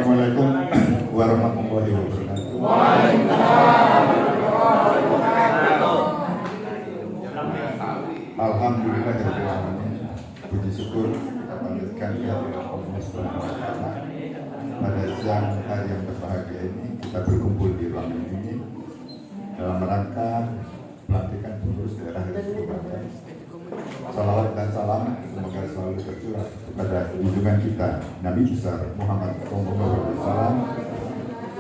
Assalamualaikum warahmatullahi wabarakatuh. Alhamdulillah puji syukur kita panjatkan kehadirat Allah Subhanahu wa Ta'ala. Pada siang hari yang berbahagia ini kita berkumpul di ruangan ini dalam rangka pelantikan pengurus daerah Risiko Banten. Salawat dan salam semoga selalu tercurah kepada junjungan kita Nabi besar Muhammad SAW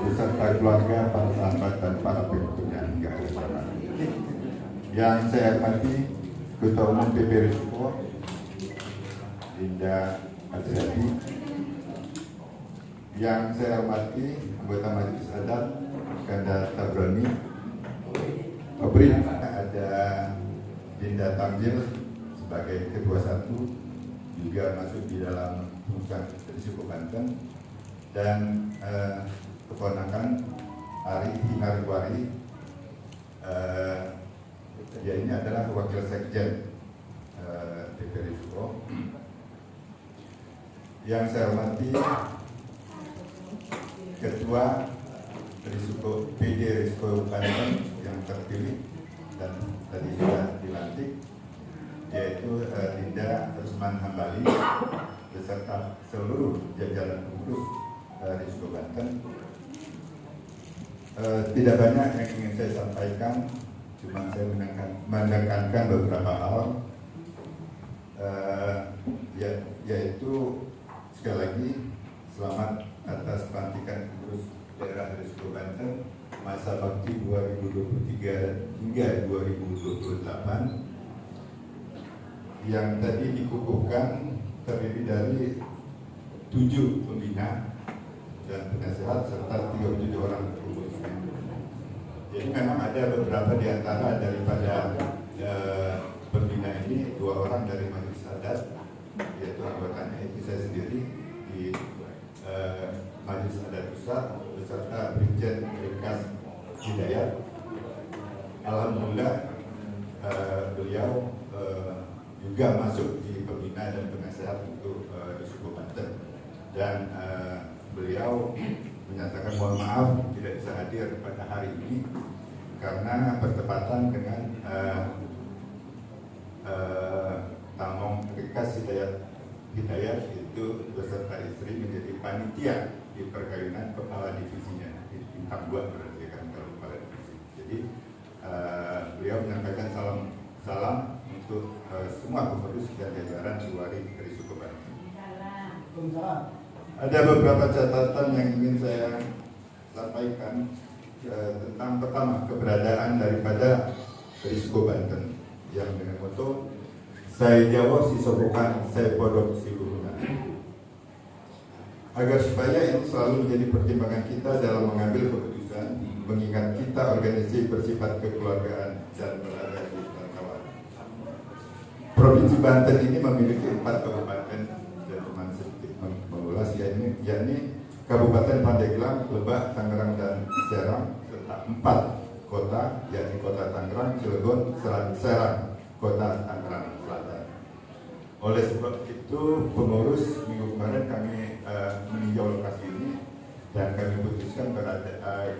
beserta keluarga, para sahabat dan para pengikutnya hingga akhir zaman. Yang saya hormati Ketua Umum PP Risiko Dinda Adriati, yang saya hormati anggota Majelis Adat Ganda Tabrani, ada Dinda Tamzil sebagai Ketua Satu juga masuk di dalam pusat Risiko Banten, dan keponakan Ari Hinariwari, dia ini adalah Wakil Sekjen PP Risiko. Yang saya hormati Ketua Risiko PD Risiko Banten yang terpilih dan tadi sudah dilantik, yaitu Dinda Rusman Hambali beserta seluruh jajaran pengurus Risiko Banten. Tidak banyak yang ingin saya sampaikan, cuma saya menekankan beberapa hal, yaitu sekali lagi selamat atas pelantikan pengurus daerah Risiko Banten masa bakti 2023 hingga 2028 yang tadi dikukuhkan terdiri dari 7 pembina dan penasehat serta 37 orang pengurusnya. Jadi memang ada beberapa di antara daripada pembina ini 2 orang dari Majelis Adat, yaitu anggotanya itu saya sendiri di Majelis Adat Pusat beserta Brigjen Rikas Hidayat. Alhamdulillah beliau juga masuk di pembina dan penasehat untuk Risiko Banten, dan beliau menyatakan mohon maaf tidak bisa hadir pada hari ini karena bertepatan dengan Tamong Rikas Hidayat itu beserta istri menjadi panitia di perkawinan kepala divisinya di Bintang 2 berarti kan kalau kepala divisi. Jadi beliau menyampaikan salam untuk semua pengurus dan jajaran Iwari Risiko Banten. Ada beberapa catatan yang ingin saya sampaikan tentang pertama keberadaan daripada Risiko Banten yang dengan moto saya Jawa si Sobokan saya Podok si Luhuna, agar supaya ini selalu menjadi pertimbangan kita dalam mengambil keputusan, mengingat kita organisasi bersifat kekeluargaan dan berada di perantauan. Provinsi Banten ini memiliki 4 kabupaten dan teman sedikit mengulas, yakni Kabupaten Pandeglang, Lebak, Tangerang dan Serang, serta 4 kota, yakni Kota Tangerang, Cilegon, Serang, Kota Tangerang Selatan. Oleh sebab itu pengurus minggu kemarin kami meninjau lokasi ini dan kami putuskan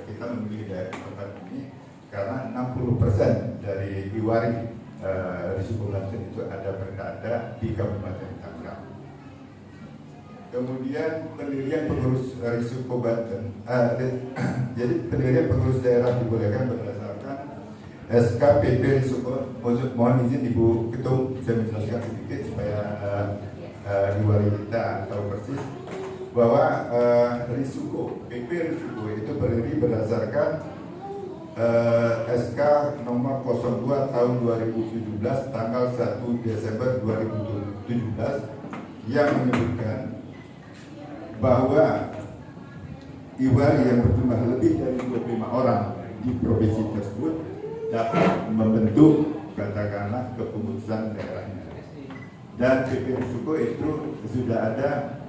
kita memilih daerah tempat ini karena 60% dari Iwari Risiko Banten itu berada di Kabupaten Tangerang. Kemudian pendirian pengurus Risiko Banten, jadi pendirian pengurus daerah dibolehkan berdasarkan SKPP Risiko. Mohon izin Ibu Ketum, saya menjelaskan sedikit supaya Iwari kita tahu persis bahwa Risiko, PP Risiko itu berdiri berdasarkan SK nomor 02 tahun 2017 tanggal 1 Desember 2017 yang menyebutkan bahwa Iwari yang berjumlah lebih dari 25 orang di provinsi tersebut dapat membentuk katakanlah kepengurusan daerahnya. Dan PP Risiko itu sudah ada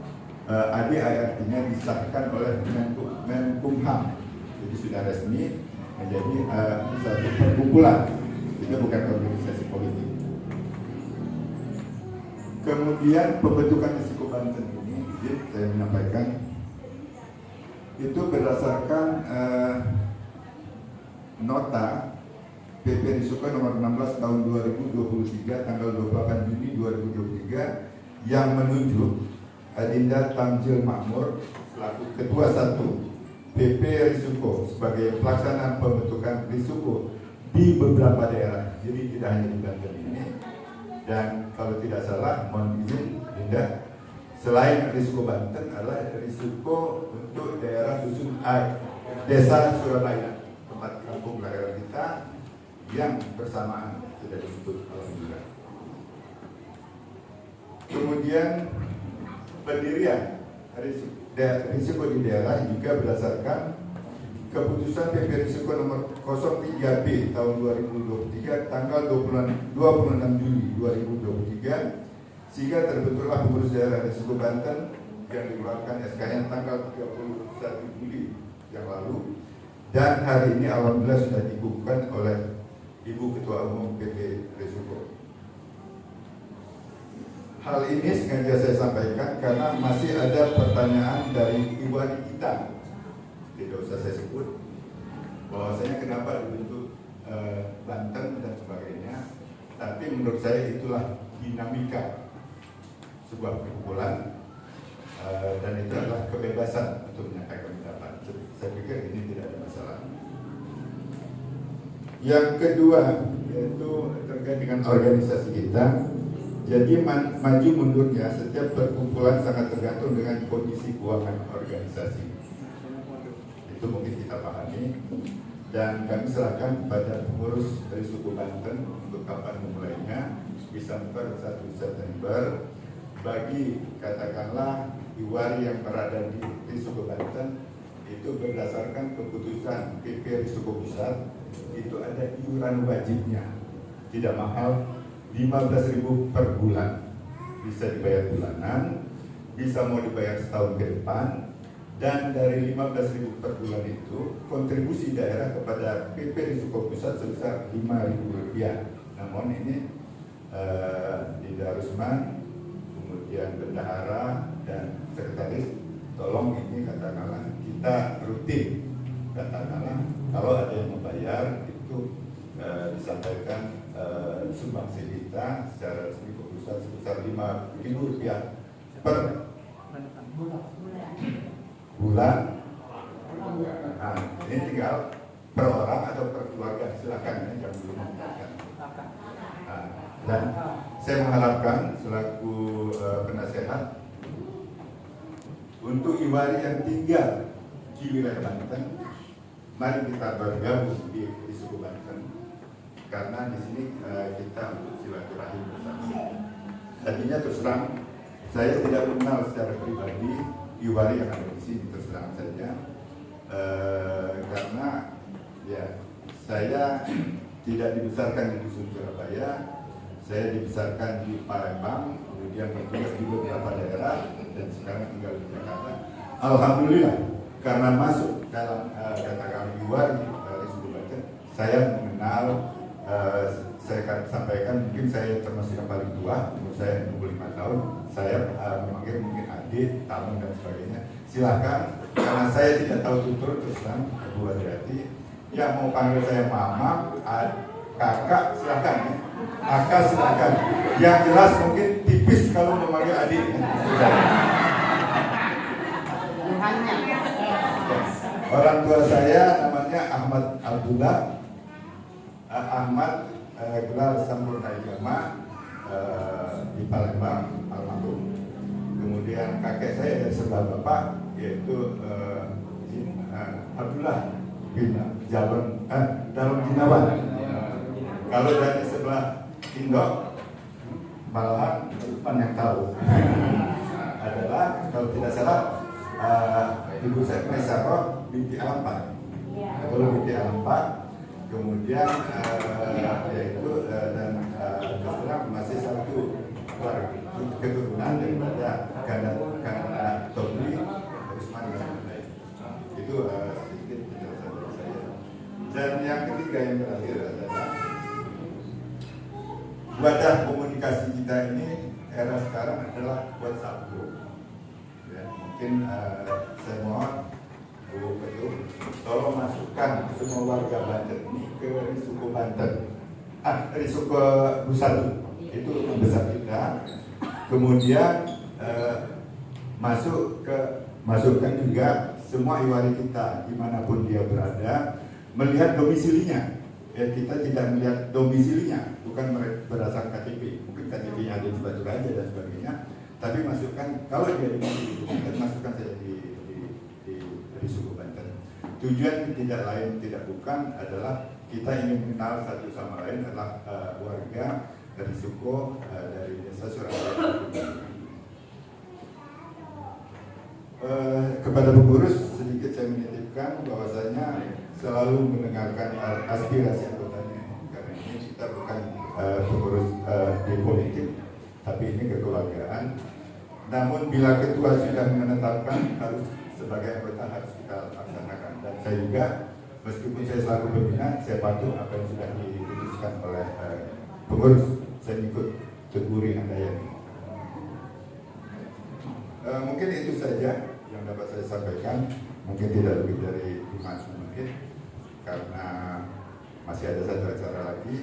ADART-nya disahkan oleh Menkumham, jadi sudah resmi menjadi satu perkumpulan, itu bukan organisasi politik. Kemudian pembentukan Risiko Banten ini, izin saya menyampaikan itu berdasarkan nota PP Risiko nomor 16 tahun 2023 tanggal 28 Juni 2023 yang menunjuk Adinda Tamzil Makmur selaku Ketua 1 PP Risiko sebagai pelaksanaan pembentukan risiko di beberapa daerah. Jadi tidak hanya di Banten ini. Dan kalau tidak salah, mohon izin, Dinda, selain risiko Banten adalah risiko untuk daerah dusun desa Surabaya, tempat kampung kelahiran kita yang bersamaan sudah disebut alhamdulillah. Kemudian pendirian risiko di daerah juga berdasarkan keputusan PP Risiko nomor 03B tahun 2023 tanggal 26 Juli 2023 sehingga terbentuklah pengurus daerah risiko Banten yang dikeluarkan SK-nya tanggal 31 Juli yang lalu, dan hari ini alhamdulillah sudah dikukuhkan oleh Ibu Ketua Umum PP Risiko. Hal ini sengaja saya sampaikan karena masih ada pertanyaan dari ibu adik kita, tidak usah saya sebut, bahwasanya kenapa dibentuk Banten dan sebagainya. Tapi menurut saya itulah dinamika sebuah perkumpulan dan itu adalah kebebasan untuk menyampaikan pendapat. Saya pikir ini tidak ada masalah. Yang kedua yaitu terkait dengan organisasi kita. Jadi maju mundurnya setiap perkumpulan sangat tergantung dengan kondisi keuangan organisasi. Itu mungkin kita pahami, dan kami serahkan kepada pengurus dari suku Banten untuk kapan memulainya, Desember 1 September. Bagi katakanlah iwari yang berada di suku Banten itu berdasarkan keputusan PP Risiko Pusat itu ada iuran wajibnya, tidak mahal, 15.000 per bulan, bisa dibayar bulanan, bisa mau dibayar setahun ke depan. Dan dari 15.000 per bulan itu kontribusi daerah kepada PP Risiko Pusat sebesar Rp5.000. Namun ini Dinda Rusman, kemudian bendahara dan sekretaris, tolong ini katakanlah kita rutin katakanlah kalau ada yang membayar itu disampaikan sumbangsi kita secara resmi ke pusat sebesar Rp5.000 per bulan. Nah, ini tinggal per orang atau per keluarga, silakan ya, jangan dulu mengatakan. Nah, dan saya mengharapkan selaku penasehat untuk iwari yang tinggal di wilayah Banten, mari kita bergabung di suku Banten karena di sini kita untuk silaturahim bersama. Tadinya terus terang saya tidak mengenal secara pribadi iwari yang ada di sini, terus terang saja, karena ya saya tidak dibesarkan di dusun Surabaya, saya dibesarkan di Palembang, kemudian bertugas di beberapa daerah dan sekarang tinggal di Jakarta. Alhamdulillah karena masuk dalam katakan iwari dari suku Banten, saya mengenal. Saya akan sampaikan, mungkin saya termasuk yang paling tua, umur saya 25 tahun, saya memanggil mungkin adik, tamu dan sebagainya. Silakan, karena saya tidak tahu tutur terus terang, Bu hati-hati. Yang mau panggil saya mama, kakak, silakan ya. Kakak silakan. Yang jelas mungkin tipis kalau memanggil adik. Orang tua saya namanya Ahmad Abdullah, Ahmad gelar Sampurna Agama di Palembang, almarhum. Kemudian kakek saya dari sebelah bapak yaitu Abdullah bin Dalam Jinawan. Kalau dari sebelah Indok, malahan Usman yang tahu adalah kalau tidak salah ibu saya Mesaro binti Alampak. Kalau binti Alampak. Kemudian yaitu dan terserah masih satu keturunan daripada karena Tobli Usman dan lain. Itu sedikit penjelasan dari saya. Dan yang ketiga yang terakhir adalah wadah komunikasi kita ini era sekarang adalah WhatsApp group. Ya, mungkin saya mohon semua warga Banten ini ke Risiko Banten, Risiko Busatu, itu rumah besar kita. Kemudian masukkan juga semua iwari kita dimanapun dia berada, melihat domisilinya. Kita tidak melihat domisilinya, bukan berdasarkan KTP. Mungkin KTP-nya ada di Batu Raja dan sebagainya, tapi masukkan, kalau dia di Banten, masukkan saja di suku Banten. Tujuan tidak lain tidak bukan adalah kita ingin mengenal satu sama lain adalah warga dari suku dari desa Surabaya. Kepada pengurus sedikit saya menitipkan bahwasanya selalu mendengarkan aspirasi anggotanya, karena ini kita bukan pengurus di politik, tapi ini kekeluargaan. Namun bila ketua sudah menetapkan, harus sebagai anggota harus kita laksanakan. Dan saya juga, meskipun saya selaku pembina, saya patuh apa yang sudah diputuskan oleh pengurus. Saya ikut teguri Anda ya. Mungkin itu saja yang dapat saya sampaikan. Mungkin tidak lebih dari 5 menit karena masih ada satu acara lagi.